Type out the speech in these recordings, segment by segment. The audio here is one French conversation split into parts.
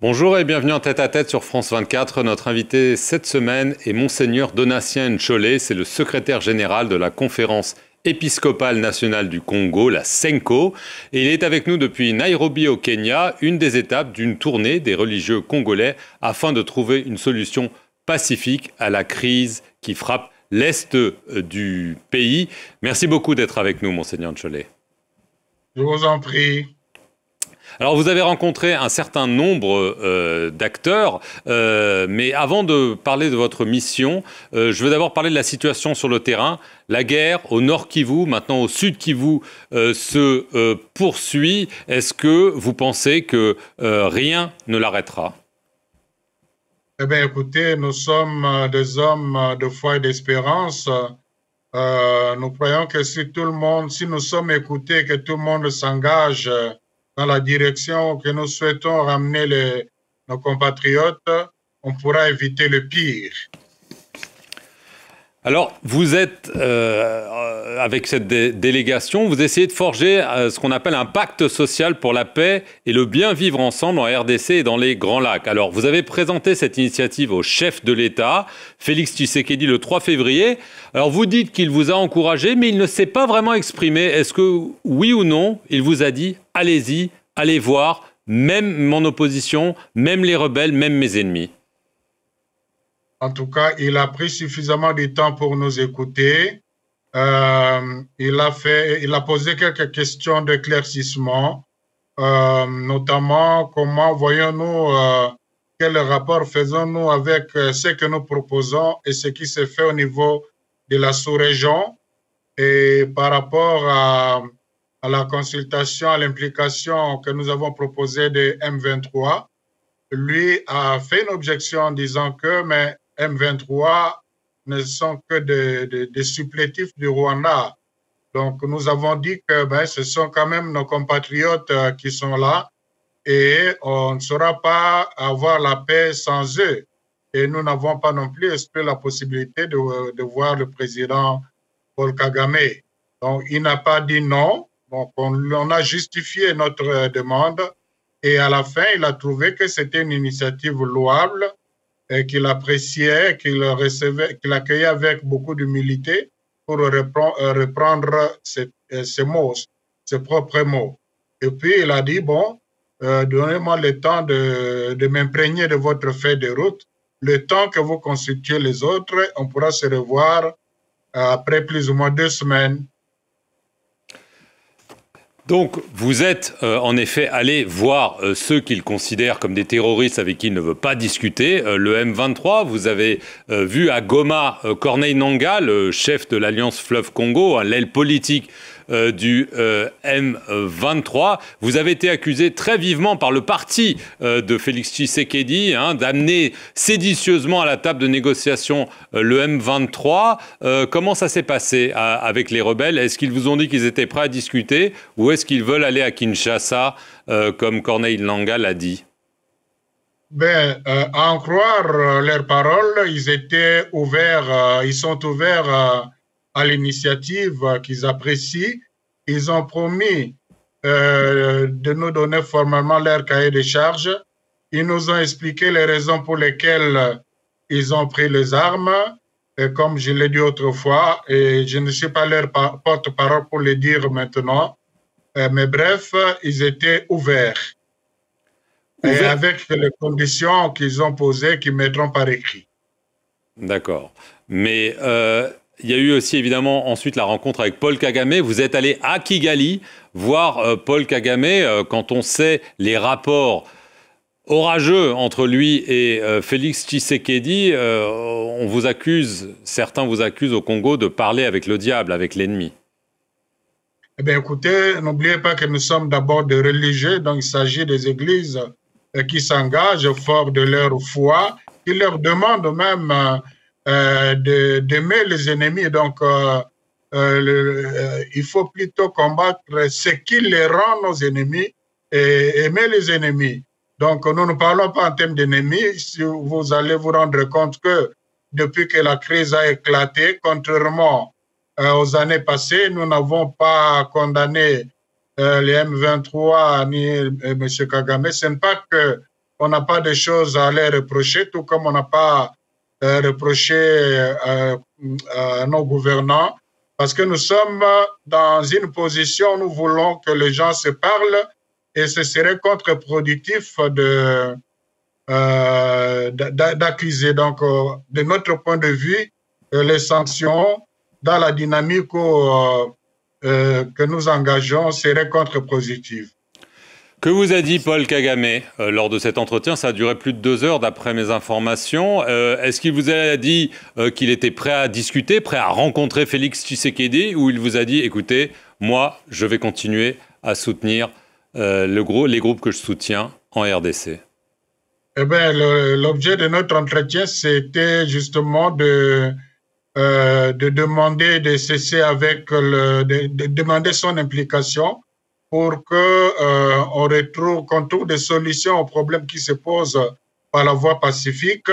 Bonjour et bienvenue en tête-à-tête sur France 24. Notre invité cette semaine est Monseigneur Donatien Ncholet. C'est le secrétaire général de la Conférence épiscopale nationale du Congo, la CENCO. Et il est avec nous depuis Nairobi au Kenya, une des étapes d'une tournée des religieux congolais afin de trouver une solution pacifique à la crise qui frappe l'Est du pays. Merci beaucoup d'être avec nous, Monseigneur Ncholet. Je vous en prie. Alors, vous avez rencontré un certain nombre d'acteurs, mais avant de parler de votre mission, je veux d'abord parler de la situation sur le terrain. La guerre au nord Kivu, maintenant au sud Kivu, se poursuit. Est-ce que vous pensez que rien ne l'arrêtera ? Eh bien, écoutez, nous sommes des hommes de foi et d'espérance. Nous croyons que si nous sommes écoutés, que tout le monde s'engage dans la direction que nous souhaitons ramener nos compatriotes, on pourra éviter le pire. Alors, vous êtes, avec cette délégation, vous essayez de forger ce qu'on appelle un pacte social pour la paix et le bien vivre ensemble en RDC et dans les Grands Lacs. Alors, vous avez présenté cette initiative au chef de l'État, Félix Tshisekedi, le 3 février. Alors, vous dites qu'il vous a encouragé, mais il ne s'est pas vraiment exprimé. Est-ce que, oui ou non, il vous a dit « Allez-y, allez voir, même mon opposition, même les rebelles, même mes ennemis ». En tout cas, il a pris suffisamment de temps pour nous écouter. Il a posé quelques questions d'éclaircissement, notamment comment voyons-nous, quel rapport faisons-nous avec ce que nous proposons et ce qui se fait au niveau de la sous-région. Et par rapport à la consultation, à l'implication que nous avons proposée de M23, lui a fait une objection en disant que mais M23 ne sont que des supplétifs du Rwanda. Donc, nous avons dit que ce sont quand même nos compatriotes qui sont là et on ne saura pas avoir la paix sans eux. Et nous n'avons pas non plus espéré la possibilité de voir le président Paul Kagame. Donc, il n'a pas dit non. Donc, on a justifié notre demande et à la fin, il a trouvé que c'était une initiative louable et qu'il appréciait, qu'il accueillait avec beaucoup d'humilité pour reprendre ses mots, ses propres mots. Et puis, il a dit, bon, donnez-moi le temps de m'imprégner de votre feuille de route. Le temps que vous consultiez les autres, on pourra se revoir après plus ou moins 2 semaines. Donc, vous êtes en effet allé voir ceux qu'il considère comme des terroristes avec qui il ne veut pas discuter, le M23. Vous avez vu à Goma Corneille Nangaa, le chef de l'Alliance Fleuve Congo, l'aile politique du M23. Vous avez été accusé très vivement par le parti de Félix Tshisekedi d'amener séditieusement à la table de négociation le M23. Comment ça s'est passé avec les rebelles? Est-ce qu'ils vous ont dit qu'ils étaient prêts à discuter ou est-ce qu'ils veulent aller à Kinshasa, comme Corneille Nangaa l'a dit? À en croire leurs paroles, ils étaient ouverts, ils sont ouverts à l'initiative qu'ils apprécient. Ils ont promis de nous donner formellement leur cahier de charges. Ils nous ont expliqué les raisons pour lesquelles ils ont pris les armes. Et comme je l'ai dit autrefois, et je ne suis pas leur porte-parole pour le dire maintenant, mais bref, ils étaient ouverts. Et avec les conditions qu'ils ont posées, qu'ils mettront par écrit. D'accord. Mais il y a eu aussi évidemment ensuite la rencontre avec Paul Kagame. Vous êtes allé à Kigali voir Paul Kagame quand on sait les rapports orageux entre lui et Félix Tshisekedi. On vous accuse, certains vous accusent au Congo de parler avec le diable, avec l'ennemi. Eh bien, écoutez, n'oubliez pas que nous sommes d'abord des religieux, donc il s'agit des églises qui s'engagent fort de leur foi, qui leur demandent même d'aimer les ennemis. Donc, il faut plutôt combattre ce qui les rend nos ennemis et aimer les ennemis. Donc, nous ne parlons pas en termes d'ennemis. Si vous allez vous rendre compte que depuis que la crise a éclaté, contrairement aux années passées, nous n'avons pas condamné les M23 ni M. Kagame. Ce n'est pas que on n'a pas de choses à les reprocher, tout comme on n'a pas reproché à nos gouvernants, parce que nous sommes dans une position où nous voulons que les gens se parlent et ce serait contre-productif d'accuser. Donc, de notre point de vue, les sanctions dans la dynamique que nous engageons seraient contre-positives. Que vous a dit Paul Kagame lors de cet entretien? Ça a duré plus de 2 heures d'après mes informations. Est-ce qu'il vous a dit qu'il était prêt à discuter, prêt à rencontrer Félix Tshisekedi, ou il vous a dit, écoutez, moi, je vais continuer à soutenir les groupes que je soutiens en RDC? Eh bien, l'objet de notre entretien, c'était justement de demander de cesser avec de demander son implication pour qu'on trouve des solutions aux problèmes qui se posent par la voie pacifique.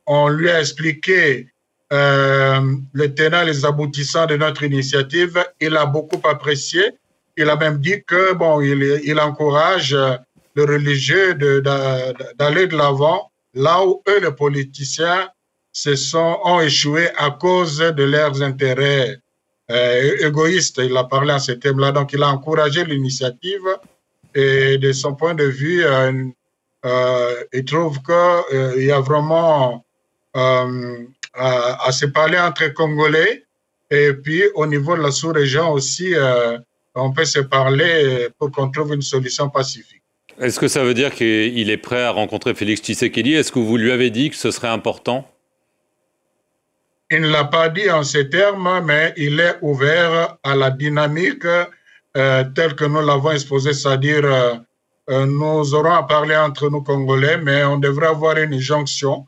On lui a expliqué les tenants et les aboutissants de notre initiative. Il a beaucoup apprécié. Il a même dit que il encourage les religieux d'aller de l'avant là où eux, les politiciens, ont échoué à cause de leurs intérêts égoïstes. Il a parlé en ces thèmes-là. Donc, il a encouragé l'initiative et de son point de vue, il trouve qu'il y a vraiment à se parler entre Congolais et puis au niveau de la sous-région aussi, on peut se parler pour qu'on trouve une solution pacifique. Est-ce que ça veut dire qu'il est prêt à rencontrer Félix Tshisekedi? Est-ce que vous lui avez dit que ce serait important? Il ne l'a pas dit en ces termes, mais il est ouvert à la dynamique telle que nous l'avons exposée, c'est-à-dire nous aurons à parler entre nous Congolais, mais on devrait avoir une jonction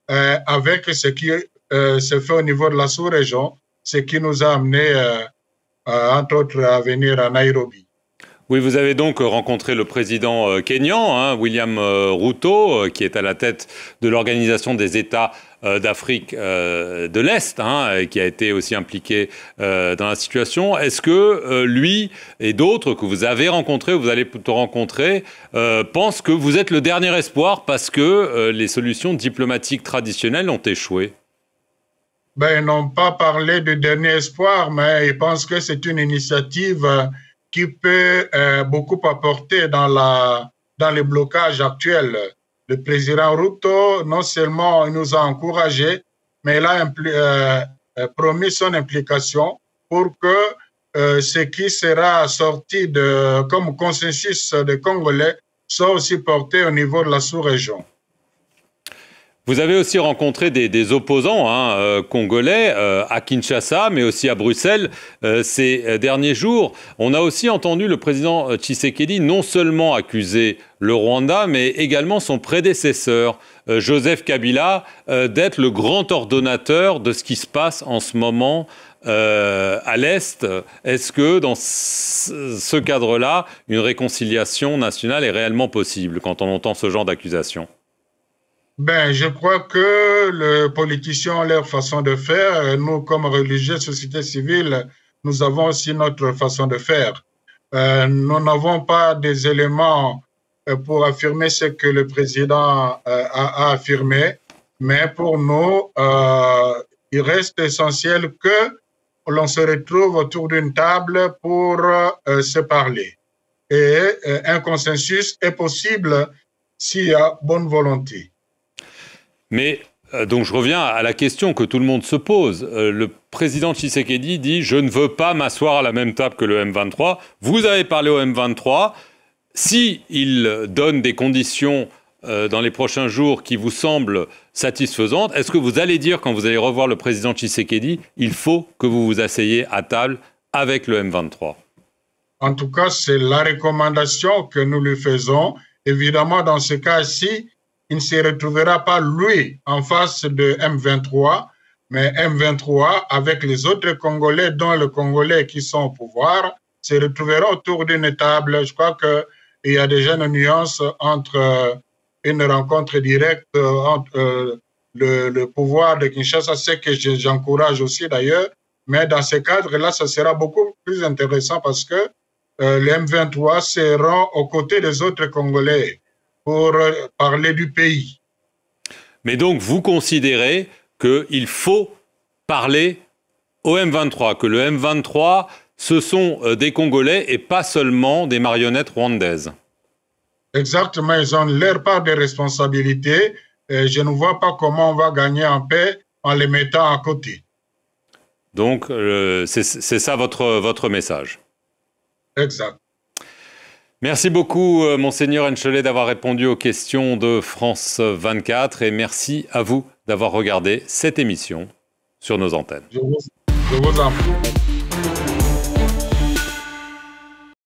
avec ce qui se fait au niveau de la sous-région, ce qui nous a amené, entre autres, à venir à Nairobi. Oui, vous avez donc rencontré le président kényan, William Ruto, qui est à la tête de l'Organisation des États d'Afrique de l'Est, qui a été aussi impliqué dans la situation. Est-ce que lui et d'autres que vous avez rencontrés, ou vous allez plutôt rencontrer, pensent que vous êtes le dernier espoir parce que les solutions diplomatiques traditionnelles ont échoué? Ils n'ont pas parlé de dernier espoir, mais ils pensent que c'est une initiative qui peut beaucoup apporter dans les blocages actuels. Le président Ruto, non seulement il nous a encouragés, mais il a promis son implication pour que ce qui sera sorti comme consensus des Congolais soit aussi porté au niveau de la sous-région. Vous avez aussi rencontré des opposants congolais à Kinshasa, mais aussi à Bruxelles ces derniers jours. On a aussi entendu le président Tshisekedi non seulement accuser le Rwanda, mais également son prédécesseur, Joseph Kabila, d'être le grand ordonnateur de ce qui se passe en ce moment à l'Est. Est-ce que dans ce cadre-là, une réconciliation nationale est réellement possible quand on entend ce genre d'accusation? Je crois que les politiciens ont leur façon de faire. Nous, comme religieux, société civile, nous avons aussi notre façon de faire. Nous n'avons pas des éléments pour affirmer ce que le président a affirmé, mais pour nous, il reste essentiel que l'on se retrouve autour d'une table pour se parler. Et un consensus est possible s'il y a bonne volonté. Mais donc je reviens à la question que tout le monde se pose. Le président Tshisekedi dit « Je ne veux pas m'asseoir à la même table que le M23 ». Vous avez parlé au M23. S'il donne des conditions dans les prochains jours qui vous semblent satisfaisantes, est-ce que vous allez dire, quand vous allez revoir le président Tshisekedi, il faut que vous vous asseyez à table avec le M23? En tout cas, c'est la recommandation que nous lui faisons. Évidemment, dans ce cas-ci, il ne se retrouvera pas, lui, en face de M23, mais M23, avec les autres Congolais, dont les Congolais qui sont au pouvoir, se retrouveront autour d'une table. Je crois qu'il y a déjà une nuance entre une rencontre directe entre le pouvoir de Kinshasa, ce que j'encourage aussi d'ailleurs, mais dans ce cadre-là, ça sera beaucoup plus intéressant parce que les M23 seront aux côtés des autres Congolais. pour parler du pays. Mais donc, vous considérez qu'il faut parler au M23, que le M23, ce sont des Congolais et pas seulement des marionnettes rwandaises. Exactement, ils ont leur part de responsabilité. Et je ne vois pas comment on va gagner en paix en les mettant à côté. Donc, c'est ça votre message. Exact. Merci beaucoup, Monseigneur Enchelet, d'avoir répondu aux questions de France 24 et merci à vous d'avoir regardé cette émission sur nos antennes. Je vous en prie.